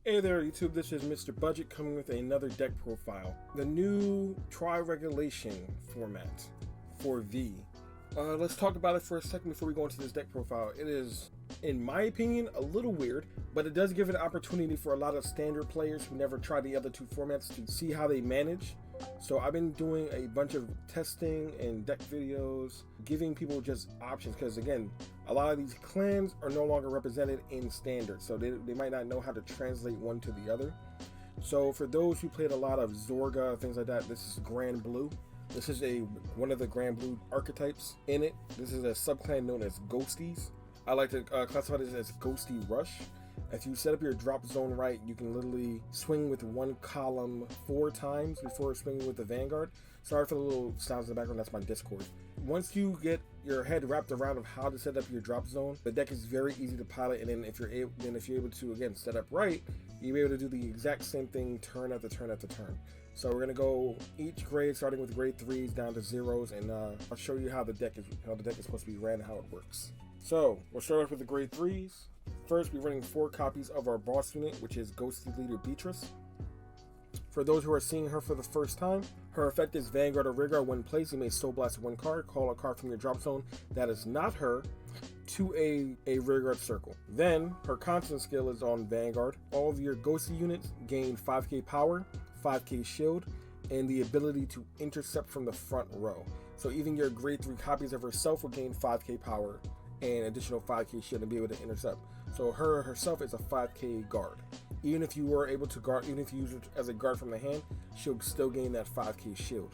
Hey there YouTube, this is Mr. Budget coming with another deck profile. The new tri-regulation format for V. Let's talk about it for a second before we go into this deck profile. It is, in my opinion, a little weird, but it does give an opportunity for a lot of standard players who never tried the other two formats to see how they manage. So I've been doing a bunch of testing and deck videos, giving people just options, because again, a lot of these clans are no longer represented in standard, so they might not know how to translate one to the other. So for those who played a lot of Zorga, things like that, this is Grand Blue. This is one of the Grand Blue archetypes in it. This is a subclan known as Ghosties. I like to classify this as Ghostie Rush. If you set up your drop zone right, you can literally swing with one column 4 times before swinging with the Vanguard. Sorry for the little sounds in the background, that's my Discord. Once you get your head wrapped around of how to set up your drop zone, the deck is very easy to pilot, and then if you're able to again set up right, you'll be able to do the exact same thing turn after turn after turn. So we're gonna go each grade, starting with grade 3s down to 0s, and I'll show you how the deck is supposed to be ran and how it works. So we'll start off with the grade 3s. First, we're running 4 copies of our boss unit, which is Ghostie Leader Beatrice. For those who are seeing her for the first time, her effect is Vanguard or Rearguard. When placed, you may Soul Blast 1 card, call a card from your drop zone that is not her to a Rearguard circle. Then, her constant skill is on Vanguard. All of your Ghostie units gain 5k power, 5k shield, and the ability to intercept from the front row. So even your grade 3 copies of herself will gain 5k power and additional 5k shield and be able to intercept. So herself is a 5k guard. Even if you were able to guard, even if you use it as a guard from the hand, she'll still gain that 5k shield.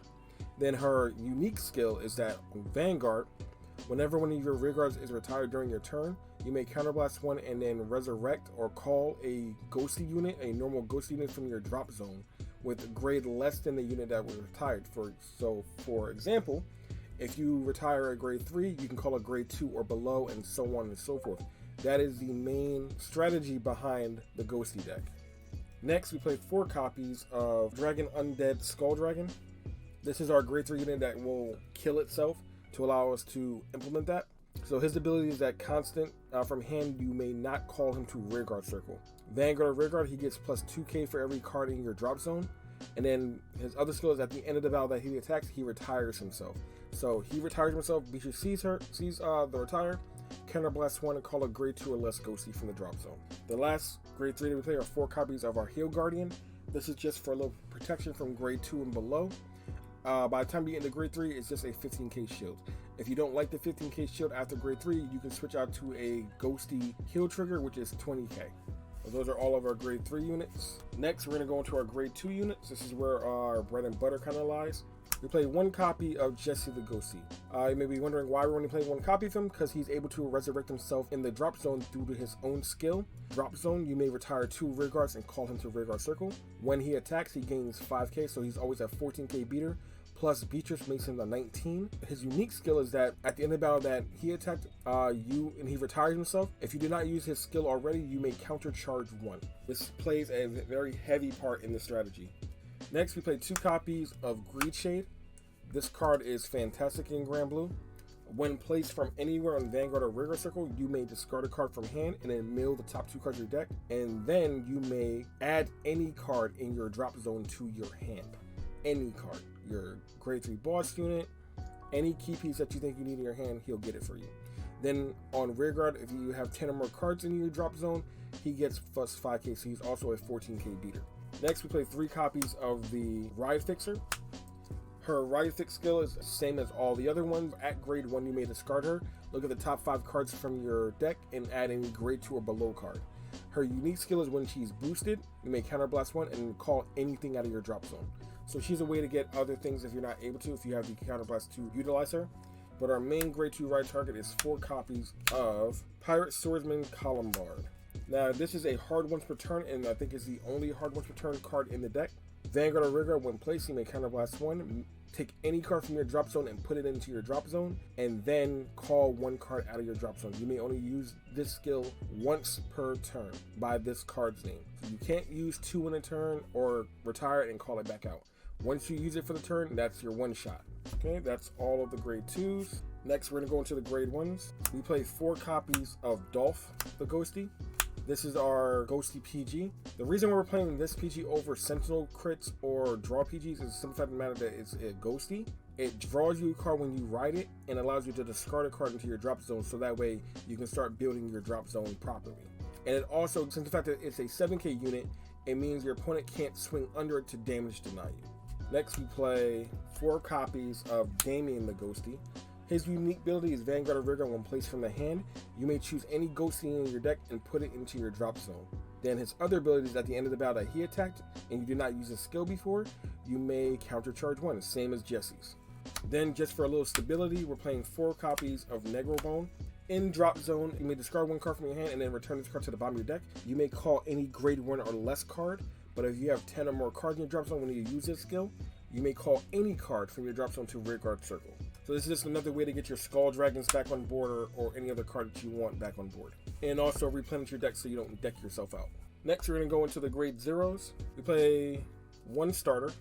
Then her unique skill is that Vanguard, whenever one of your rear guards is retired during your turn, you may counterblast 1 and then resurrect or call a Ghostie unit, a normal Ghostie unit from your drop zone with grade less than the unit that was retired. For example, if you retire a grade 3, you can call a grade 2 or below, and so on and so forth. That is the main strategy behind the Ghostie deck. Next, we play 4 copies of Dragon Undead Skull Dragon. This is our grade 3 unit that will kill itself to allow us to implement that. So his ability is that constant from hand, you may not call him to Rearguard circle. Vanguard or Rearguard, he gets plus 2k for every card in your drop zone. And then his other skill is at the end of the battle that he attacks, he retires himself. So he retires himself, Beatrice sees the retire, counterblast 1 and call a grade 2 or less Ghostie from the drop zone. The last grade 3 that we play are 4 copies of our Heal Guardian. This is just for a little protection from grade 2 and below. By the time you get into grade 3, it's just a 15k shield. If you don't like the 15k shield after grade 3, you can switch out to a Ghostie heal trigger, which is 20k. So those are all of our grade 3 units. Next, we're going to go into our grade 2 units. This is where our bread and butter kind of lies. We play 1 copy of Jesse the Ghostie. You may be wondering why we're only playing 1 copy of him, because he's able to resurrect himself in the drop zone due to his own skill. Drop zone, you may retire 2 rearguards and call him to Rearguard circle. When he attacks, he gains 5k, so he's always at 14k beater. Plus Beatrice makes him a 19. His unique skill is that at the end of the battle that he attacked you and he retires himself, if you did not use his skill already, you may counter charge 1. This plays a very heavy part in the strategy. Next, we play 2 copies of Greed Shade. This card is fantastic in Grand Blue. When placed from anywhere on Vanguard or Rearguard circle, you may discard a card from hand and then mill the top 2 cards of your deck, and then you may add any card in your drop zone to your hand. Any card. Your grade 3 boss unit, any key piece that you think you need in your hand, he'll get it for you. Then on Rearguard, if you have 10 or more cards in your drop zone, he gets plus 5k, so he's also a 14k beater. Next, we play 3 copies of the Ride Fixer. Her Ride Fix skill is the same as all the other ones. At grade 1, you may discard her. Look at the top 5 cards from your deck and add any grade 2 or below card. Her unique skill is when she's boosted, you may counterblast 1 and call anything out of your drop zone. So she's a way to get other things if you're not able to, if you have the counterblast to utilize her. But our main grade 2 ride target is 4 copies of Pirate Swordsman Columbard. Now this is a hard once per turn, and I think is the only hard once per turn card in the deck. Vanguard or Rearguard, when placed, you may counterblast 1, take any card from your drop zone and put it into your drop zone, and then call 1 card out of your drop zone. You may only use this skill once per turn by this card's name. So you can't use 2 in a turn or retire it and call it back out. Once you use it for the turn, that's your 1 shot. Okay, that's all of the grade 2s. Next, we're going to go into the grade 1s. We play 4 copies of Dolph the Ghostie. This is our Ghostie PG. The reason we're playing this PG over Sentinel crits or draw PGs is the simple fact of the matter that it's a Ghostie. It draws you a card when you ride it and allows you to discard a card into your drop zone, so that way you can start building your drop zone properly. And it also, since the fact that it's a 7k unit, it means your opponent can't swing under it to damage deny you. Next we play 4 copies of Damien the Ghostie. His unique ability is Vanguard or Rearguard. When placed from the hand, you may choose any Ghostie in your deck and put it into your drop zone. Then his other ability is at the end of the battle that he attacked and you did not use his skill before, you may countercharge 1, same as Jesse's. Then just for a little stability, we're playing 4 copies of Negro Bone. In drop zone, you may discard 1 card from your hand and then return this card to the bottom of your deck. You may call any grade 1 or less card, but if you have 10 or more cards in your drop zone when you use this skill, you may call any card from your drop zone to Rearguard Circle. So this is just another way to get your Skull Dragons back on board or any other card that you want back on board. And also replenish your deck so you don't deck yourself out. Next, we're going to go into the grade zeros. We play 1 starter.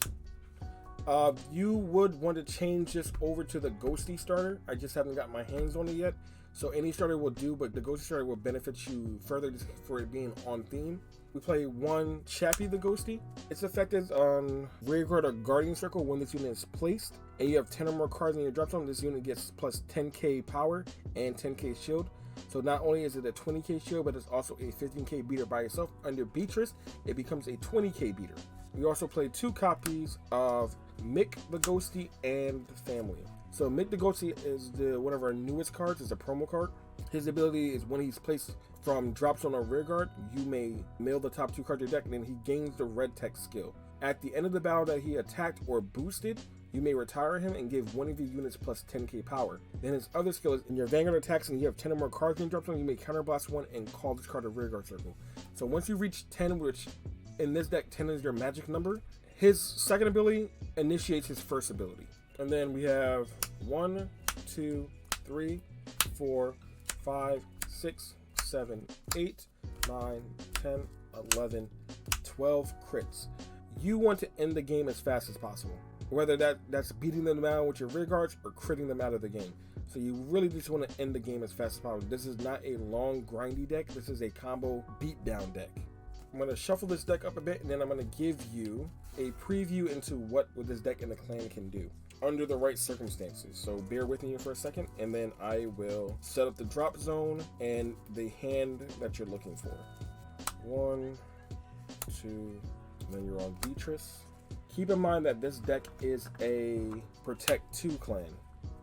You would want to change this over to the Ghostie starter. I just haven't got my hands on it yet. So any starter will do, but the Ghostie starter will benefit you further just for it being on theme. We play 1 Chappie the Ghostie. It's effective on Rearguard or Guardian Circle when this unit is placed, and you have 10 or more cards in your drop zone. This unit gets plus 10k power and 10k shield. So not only is it a 20k shield, but it's also a 15k beater by itself. Under Beatrice, it becomes a 20k beater. We also play 2 copies of Mick the Ghostie and the family. So Mick the Ghostie is one of our newest cards. It's a promo card. His ability is when he's placed from drop zone or Rearguard, you may mill the top 2 cards of your deck, and then he gains the red text skill. At the end of the battle that he attacked or boosted, you may retire him and give one of your units plus 10k power. Then his other skill is in your Vanguard attacks and you have 10 or more cards in your drop zone, you may counterblast 1 and call this card a Rearguard Circle. So once you reach 10, which in this deck 10 is your magic number, his second ability initiates his first ability. And then we have 1, 2, 3, 4, 5, 6, 7, 8, 9, 10, 11, 12 crits. You want to end the game as fast as possible. Whether that's beating them down with your Rearguards or critting them out of the game. So you really just want to end the game as fast as possible. This is not a long grindy deck. This is a combo beatdown deck. I'm going to shuffle this deck up a bit, and then I'm going to give you a preview into what this deck and the clan can do under the right circumstances. So bear with me for a second, and then I will set up the drop zone and the hand that you're looking for. 1, 2, and then you're on Beatrice. Keep in mind that this deck is a Protect 2 clan.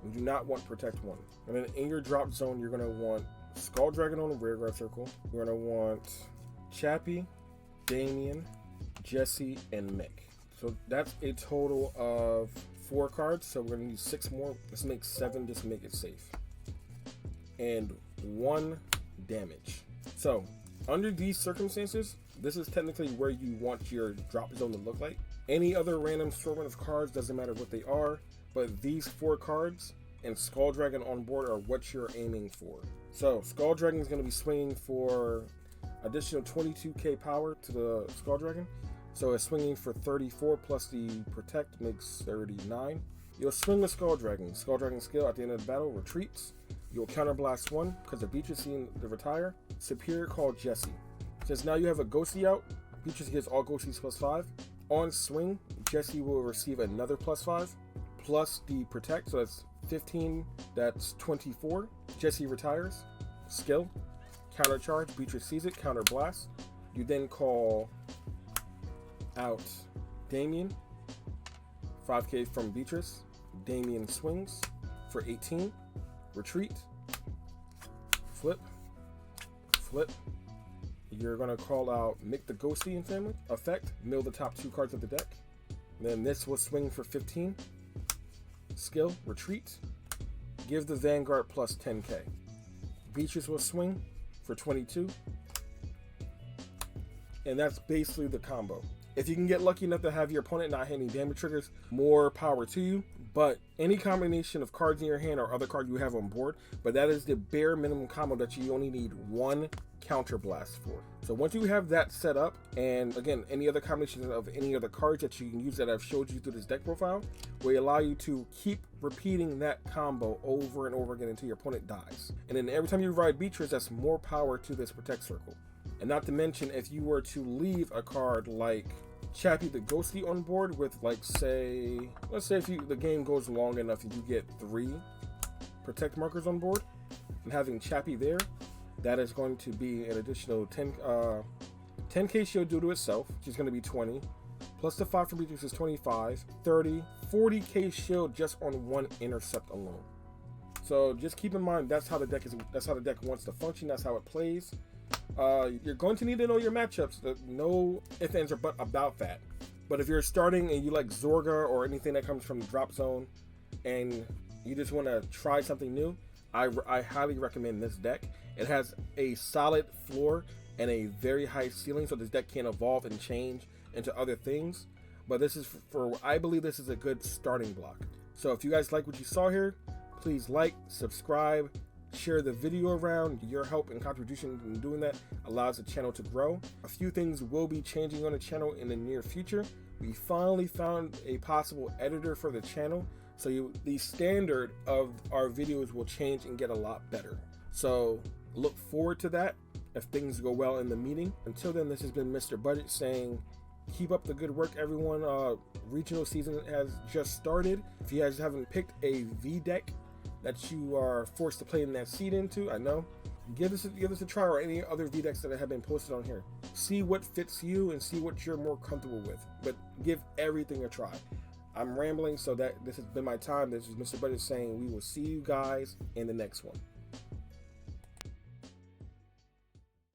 We do not want Protect 1. And then in your drop zone, you're going to want Skull Dragon on the Rearguard Circle. You're going to want Chappie, Damien, Jesse, and Mick. So that's a total of 4 cards. So we're going to need 6 more. Let's make 7 just to make it safe. And 1 damage. So under these circumstances, this is technically where you want your drop zone to look like. Any other random assortment of cards, doesn't matter what they are, but these 4 cards and Skull Dragon on board are what you're aiming for. So Skull Dragon is going to be swinging for additional 22k power to the Skull Dragon. So it's swinging for 34 plus the Protect makes 39. You'll swing the Skull Dragon. Skull Dragon skill at the end of the battle retreats. You'll counterblast 1 because of Beatrice seeing the retire. Superior call Jesse. Since now you have a Ghostie out, Beatrice gets all Ghosties plus 5. On swing, Jesse will receive another plus 5 plus the Protect, so that's 15, that's 24. Jesse retires. Skill, counter charge, Beatrice sees it, counter blast. You then call out Damien, 5k from Beatrice. Damien swings for 18. Retreat, flip, flip. You're going to call out Mick the Ghostie and family. Effect, mill the top 2 cards of the deck. Then this will swing for 15. Skill, retreat. Give the Vanguard plus 10k. Beatrice will swing for 22. And that's basically the combo. If you can get lucky enough to have your opponent not hit any damage triggers, more power to you. But any combination of cards in your hand or other cards you have on board, but that is the bare minimum combo that you only need 1 counter blast for. So once you have that set up, and again, any other combination of any other cards that you can use that I've showed you through this deck profile will allow you to keep repeating that combo over and over again until your opponent dies. And then every time you ride Beatrice, that's more power to this Protect Circle. And not to mention, if you were to leave a card like Chappie the Ghostie on board with, like, say, let's say if the game goes long enough and you get 3 protect markers on board, and having Chappie there, that is going to be an additional 10k shield due to itself, which is going to be 20, plus the 5 from Beatrix is 25, 30, 40k shield just on 1 intercept alone. So just keep in mind that's how the deck wants to function. That's how it plays. You're going to need to know your matchups. No ifs, ands, or buts about that. But if you're starting and you like Zorga or anything that comes from the drop zone, and you just want to try something new, I highly recommend this deck. It has a solid floor and a very high ceiling, so this deck can evolve and change into other things. But this is I believe this is a good starting block. So if you guys like what you saw here, please like, subscribe, share the video around. Your help and contribution in doing that allows the channel to grow. A few things will be changing on the channel in the near future. We finally found a possible editor for the channel, so the standard of our videos will change and get a lot better. So look forward to that if things go well in the meeting. Until then, this has been Mr. Budget saying, keep up the good work, everyone. Regional season has just started. If you guys haven't picked a V deck that you are forced to play in that seed into, I know, give this a try, or any other V decks that have been posted on here. See what fits you and see what you're more comfortable with, but give everything a try. I'm rambling, so that this has been my time. This is Mr. Budget saying we will see you guys in the next one.